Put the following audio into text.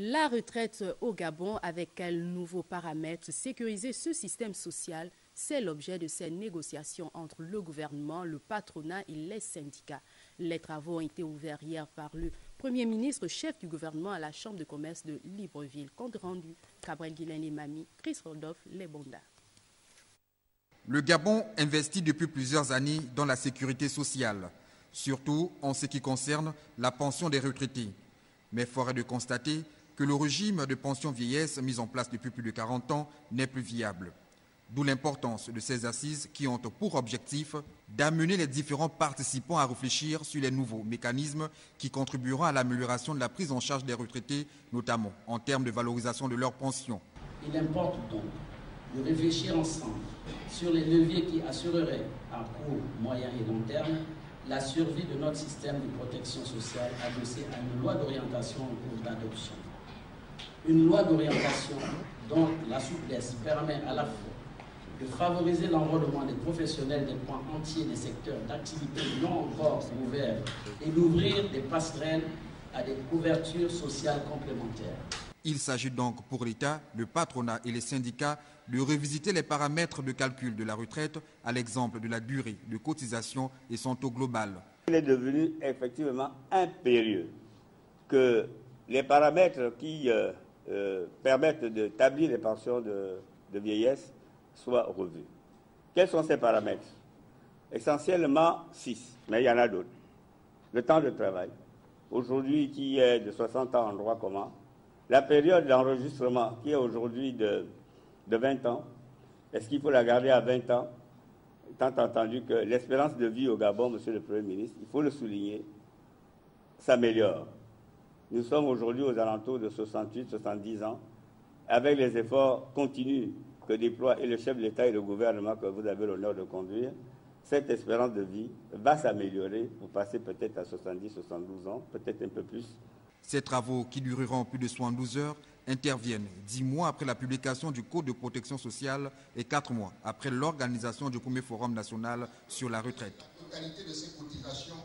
La retraite au Gabon, avec quels nouveaux paramètres sécuriser ce système social, c'est l'objet de ces négociations entre le gouvernement, le patronat et les syndicats. Les travaux ont été ouverts hier par le Premier ministre, chef du gouvernement à la Chambre de commerce de Libreville. Compte rendu, Cabrel Guilain et Mami, Chris Rodolphe, Les Bondas. Le Gabon investit depuis plusieurs années dans la sécurité sociale, surtout en ce qui concerne la pension des retraités. Mais fort est de constater que le régime de pension vieillesse mis en place depuis plus de 40 ans n'est plus viable. D'où l'importance de ces assises qui ont pour objectif d'amener les différents participants à réfléchir sur les nouveaux mécanismes qui contribueront à l'amélioration de la prise en charge des retraités, notamment en termes de valorisation de leurs pensions. Il importe donc de réfléchir ensemble sur les leviers qui assureraient à court, moyen et long terme la survie de notre système de protection sociale adossé à une loi d'orientation en cours d'adoption. Une loi d'orientation dont la souplesse permet à la fois de favoriser l'enrôlement des professionnels des points entiers des secteurs d'activité non encore ouverts et d'ouvrir des passerelles à des couvertures sociales complémentaires. Il s'agit donc pour l'État, le patronat et les syndicats de revisiter les paramètres de calcul de la retraite à l'exemple de la durée de cotisation et son taux global. Il est devenu effectivement impérieux que les paramètres qui permettent d'établir les pensions de vieillesse soient revus. Quels sont ces paramètres? Essentiellement 6, mais il y en a d'autres. Le temps de travail, aujourd'hui qui est de 60 ans en droit commun, la période d'enregistrement qui est aujourd'hui de 20 ans, est-ce qu'il faut la garder à 20 ans? Tant entendu que l'espérance de vie au Gabon, Monsieur le Premier ministre, il faut le souligner, s'améliore. Nous sommes aujourd'hui aux alentours de 68-70 ans, avec les efforts continus que déploient et le chef de l'État et le gouvernement que vous avez l'honneur de conduire. Cette espérance de vie va s'améliorer pour passer peut-être à 70-72 ans, peut-être un peu plus. Ces travaux, qui dureront plus de 72 heures, interviennent 10 mois après la publication du Code de protection sociale et 4 mois après l'organisation du premier Forum national sur la retraite. La totalité de ces cotisations